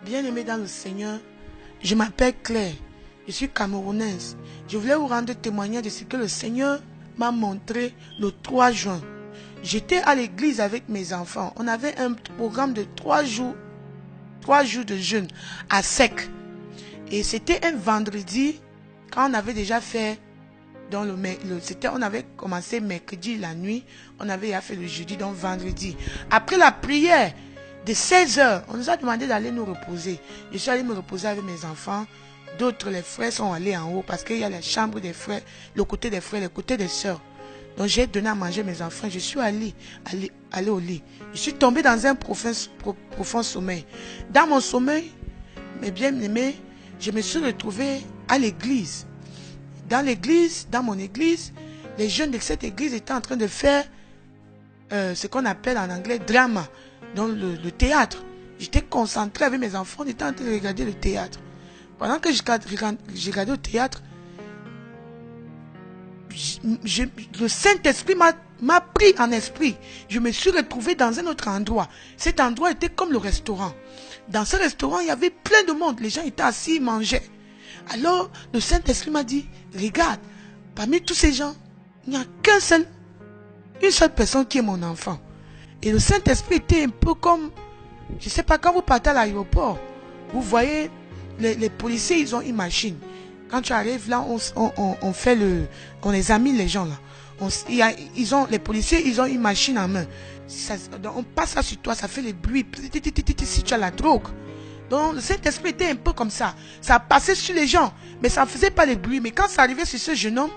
Bien-aimés dans le Seigneur, je m'appelle Claire, je suis camerounaise. Je voulais vous rendre témoignage de ce que le Seigneur m'a montré le 3 juin. J'étais à l'église avec mes enfants. On avait un programme de 3 jours de jeûne à sec. Et c'était un vendredi, quand on avait déjà fait, on avait commencé mercredi la nuit, on avait déjà fait le jeudi, donc vendredi. Après la prière de 16 h, on nous a demandé d'aller nous reposer. Je suis allé me reposer avec mes enfants. D'autres, les frères, sont allés en haut parce qu'il y a la chambre des frères, le côté des frères, le côté des sœurs. Donc j'ai donné à manger mes enfants. Je suis allé au lit. Je suis tombé dans un profond sommeil. Dans mon sommeil, mes bien-aimés, je me suis retrouvé à l'église. Dans mon église, les jeunes de cette église étaient en train de faire ce qu'on appelle en anglais drama, donc le théâtre. J'étais concentré avec mes enfants, on était en train de regarder le théâtre. Pendant que je regardais le théâtre, le Saint-Esprit m'a pris en esprit. Je me suis retrouvé dans un autre endroit. Cet endroit était comme le restaurant. Dans ce restaurant, il y avait plein de monde. Les gens étaient assis, ils mangeaient. Alors, le Saint-Esprit m'a dit, regarde, parmi tous ces gens, il n'y a une seule personne qui est mon enfant. Et le Saint-Esprit était un peu comme, je ne sais pas, quand vous partez à l'aéroport, vous voyez, les policiers, ils ont une machine. Quand tu arrives là, on examine les gens là. Les policiers, ils ont une machine en main. On passe ça sur toi, ça fait le bruit. Si tu as la drogue. Donc le Saint-Esprit était un peu comme ça. Ça passait sur les gens, mais ça ne faisait pas le bruit. Mais quand ça arrivait sur ce jeune homme,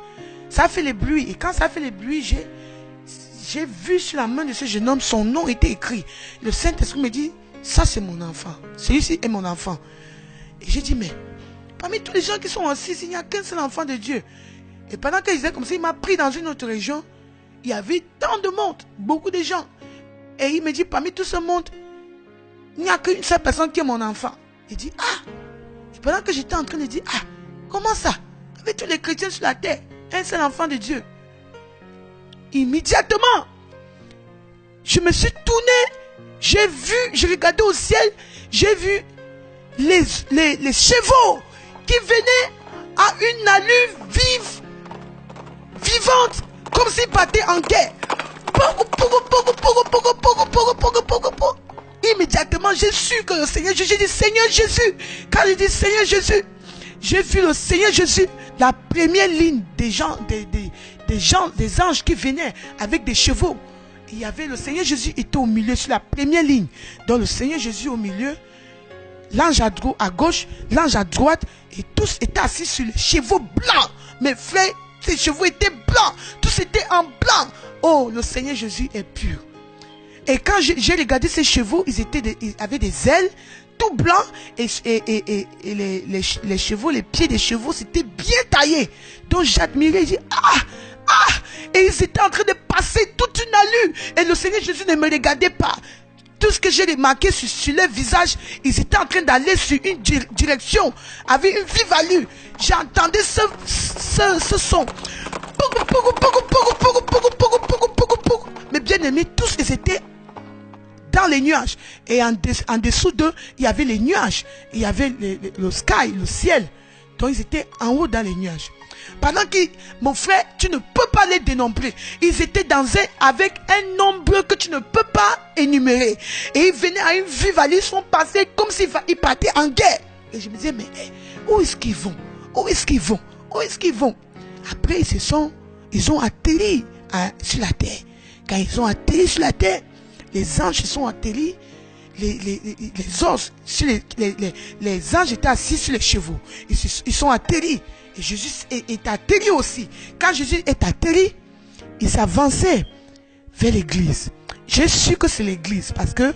ça a fait le bruit. Et quand ça a fait le bruit, j'ai vu sur la main de ce jeune homme, son nom était écrit. Le Saint-Esprit me dit, ça c'est mon enfant. Celui-ci est mon enfant. Et j'ai dit, mais parmi tous les gens qui sont assis, il n'y a qu'un seul enfant de Dieu. Et pendant qu'il disait comme ça, il m'a pris dans une autre région. Il y avait tant de monde, beaucoup de gens. Et il me dit, parmi tout ce monde, il n'y a qu'une seule personne qui est mon enfant. Il dit, ah. Et pendant que j'étais en train de dire, ah, comment ça? Avec tous les chrétiens sur la terre, un seul enfant de Dieu. Immédiatement, je me suis tourné, j'ai regardé au ciel, j'ai vu les chevaux qui venaient à une allure vivante, comme s'ils partaient en guerre. Immédiatement, j'ai su que le Seigneur Jésus, j'ai dit Seigneur Jésus. Quand il dit Seigneur Jésus, j'ai vu le Seigneur Jésus, la première ligne des anges qui venaient avec des chevaux. Il y avait le Seigneur Jésus était au milieu sur la première ligne. Donc le Seigneur Jésus au milieu, l'ange à gauche, l'ange à droite, et tous étaient assis sur les chevaux blancs. Mes frères, ces chevaux étaient blancs, tous étaient en blanc. Oh, le Seigneur Jésus est pur. Et quand j'ai regardé ces chevaux, ils avaient des ailes tout blancs, et les chevaux, les pieds des chevaux, c'était bien taillé. Donc j'admirais, je dis, et ils étaient en train de passer toute une allure, et le Seigneur Jésus ne me regardait pas. Tout ce que j'ai remarqué sur leur visage, ils étaient en train d'aller sur une direction, avec une vive allure. J'entendais ce son. Mais bien aimés, tous ils étaient dans les nuages. Et en dessous d'eux, il y avait les nuages. Il y avait le sky, le ciel. Donc ils étaient en haut dans les nuages. Pendant que, mon frère, tu ne peux pas les dénombrer. Ils étaient avec un nombre que tu ne peux pas énumérer. Et ils venaient à une vive allure, ils sont passés comme s'ils partaient en guerre. Et je me disais, mais où est-ce qu'ils vont? Où est-ce qu'ils vont? Où est-ce qu'ils vont? Après, ils ont atterri sur la terre. Quand ils ont atterri sur la terre, les anges sont atterris. Les anges étaient assis sur les chevaux. Ils sont atterris. Et Jésus est atterri aussi. Quand Jésus est atterri, il s'avançait vers l'église. J'ai su que c'est l'église parce que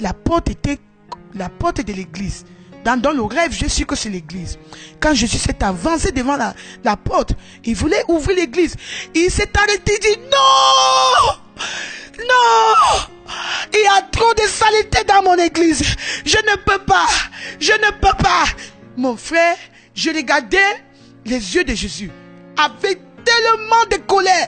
la porte de l'église. Dans le rêve, j'ai su que c'est l'église. Quand Jésus s'est avancé devant la porte, il voulait ouvrir l'église. Il s'est arrêté et dit non! Non! Il y a trop de saleté dans mon église. Je ne peux pas. Je ne peux pas. Mon frère, je regardais les yeux de Jésus avec tellement de colère,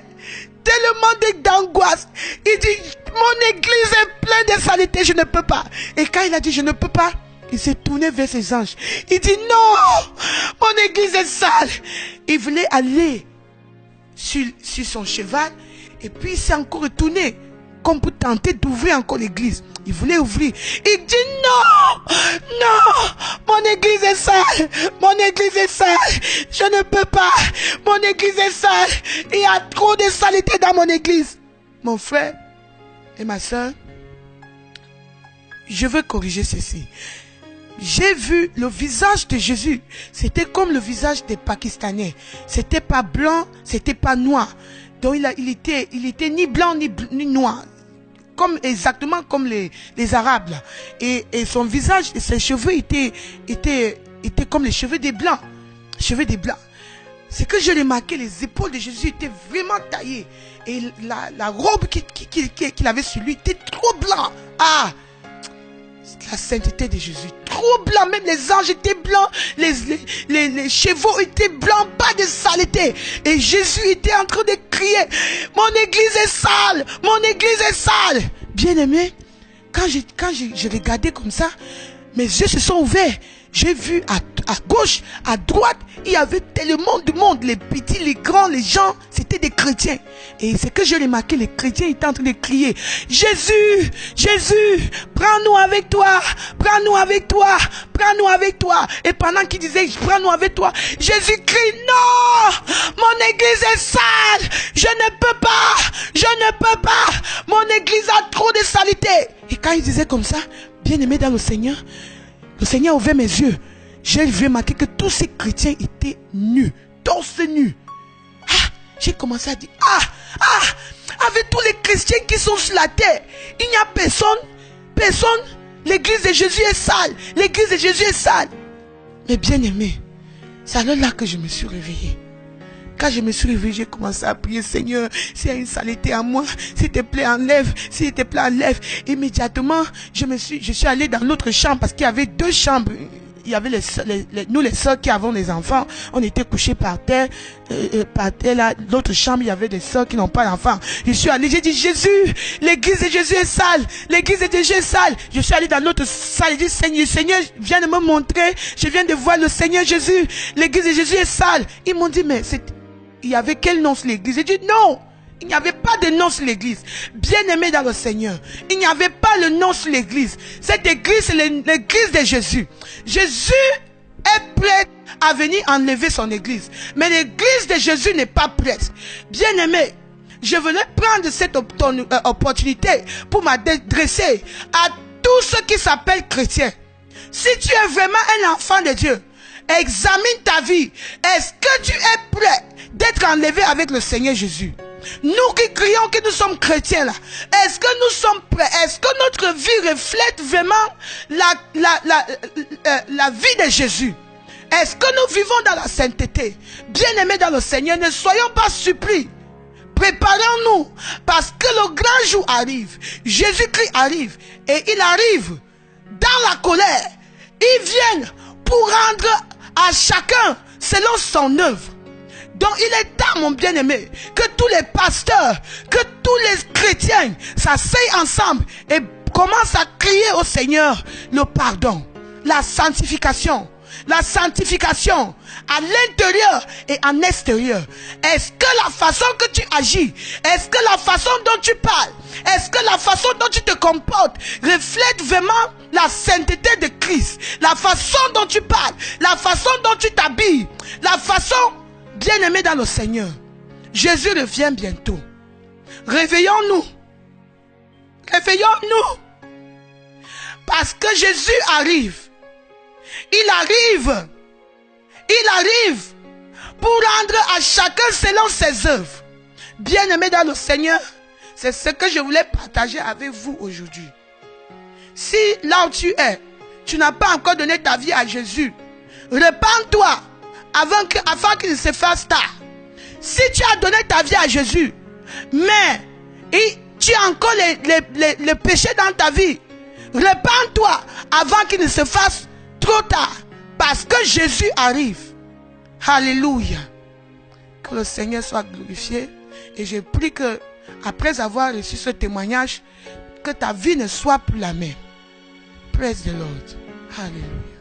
tellement d'angoisse. Il dit, mon église est pleine de saleté, je ne peux pas. Et quand il a dit, je ne peux pas, Il s'est tourné vers ses anges. Il dit non, mon église est sale. Il voulait aller sur son cheval et puis il s'est encore retourné comme pour tenter d'ouvrir encore l'église. Il voulait ouvrir. Il dit non, non, mon église est sale, mon église est sale, je ne peux pas, mon église est sale, il y a trop de saleté dans mon église. Mon frère et ma soeur, je veux corriger ceci. J'ai vu le visage de Jésus, c'était comme le visage des Pakistanais. C'était pas blanc, c'était pas noir. Donc il était ni blanc ni noir. Exactement comme les Arabes là. Et son visage, ses cheveux étaient comme les cheveux des Blancs. Cheveux des Blancs. C'est que j'ai remarqué, les épaules de Jésus étaient vraiment taillées. Et la robe qu'il avait sur lui était trop blanc. Ah! La sainteté de Jésus. Trop blanc. Même les anges étaient blancs. Les chevaux étaient blancs. Pas de saleté. Et Jésus était en train de crier. Mon église est sale. Mon église est sale. Bien aimé. Quand j'ai regardé comme ça, mes yeux se sont ouverts. J'ai vu à gauche, à droite, il y avait tellement de monde. Les petits, les grands, les gens, c'était des chrétiens. Et c'est que j'ai remarqué, les chrétiens étaient en train de crier. Jésus, Jésus, prends-nous avec toi, prends-nous avec toi, prends-nous avec toi. Et pendant qu'ils disaient, prends-nous avec toi, Jésus crie, non, mon église est sale, je ne peux pas, je ne peux pas, mon église a trop de saleté. Et quand il disait comme ça, bien aimé dans le Seigneur a ouvert mes yeux. J'ai remarqué que tous ces chrétiens étaient nus, torse nus. Ah, j'ai commencé à dire, avec tous les chrétiens qui sont sur la terre, il n'y a personne. L'église de Jésus est sale. L'église de Jésus est sale. Mais bien aimé, c'est alors là que je me suis réveillé. Quand je me suis réveillé, j'ai commencé à prier, Seigneur, s'il y a une saleté à moi, s'il te plaît, enlève, s'il te plaît, enlève. Immédiatement, je suis allé dans l'autre chambre parce qu'il y avait 2 chambres. Il y avait nous les sœurs qui avons les enfants, on était couchés par terre là, l'autre chambre, il y avait des sœurs qui n'ont pas d'enfants. Je suis allé, j'ai dit, Jésus, l'église de Jésus est sale, l'église de Jésus est sale. Je suis allé dans l'autre salle, j'ai dit, Seigneur, viens de me montrer, je viens de voir le Seigneur Jésus, l'église de Jésus est sale. Ils m'ont dit, mais il y avait quel nom sur l'église? J'ai dit, non, il n'y avait pas de nom sur l'église. Bien aimé dans le Seigneur, il n'y avait pas le nom sur l'église. Cette église, c'est l'église de Jésus. Jésus est prêt à venir enlever son église. Mais l'église de Jésus n'est pas prête. Bien aimé, je voulais prendre cette opportunité pour m'adresser à tous ceux qui s'appellent chrétiens. Si tu es vraiment un enfant de Dieu, examine ta vie. Est-ce que tu es prêt d'être enlevé avec le Seigneur Jésus? Nous qui crions que nous sommes chrétiens là, est-ce que nous sommes prêts? Est-ce que notre vie reflète vraiment la vie de Jésus? Est-ce que nous vivons dans la sainteté? Bien-aimés dans le Seigneur, ne soyons pas surpris. Préparons-nous parce que le grand jour arrive. Jésus-Christ arrive et il arrive dans la colère. Il vient pour rendre à chacun selon son œuvre. Donc il est temps, mon bien-aimé, que tous les pasteurs, que tous les chrétiens s'asseyent ensemble et commencent à crier au Seigneur le pardon, la sanctification à l'intérieur et en extérieur. Est-ce que la façon que tu agis, est-ce que la façon dont tu parles, est-ce que la façon dont tu te comportes reflète vraiment la sainteté de Christ? La façon dont tu parles, la façon dont tu t'habilles, la façon... Bien-aimés dans le Seigneur, Jésus revient bientôt. Réveillons-nous. Réveillons-nous. Parce que Jésus arrive. Il arrive pour rendre à chacun selon ses œuvres. Bien-aimés dans le Seigneur, c'est ce que je voulais partager avec vous aujourd'hui. Si là où tu es, tu n'as pas encore donné ta vie à Jésus, repens-toi. Avant qu'il ne se fasse tard. Si tu as donné ta vie à Jésus, mais tu as encore les péchés dans ta vie, repens-toi avant qu'il ne se fasse trop tard. Parce que Jésus arrive. Alléluia. Que le Seigneur soit glorifié. Et je prie que, après avoir reçu ce témoignage, que ta vie ne soit plus la même. Praise the Lord. Alléluia.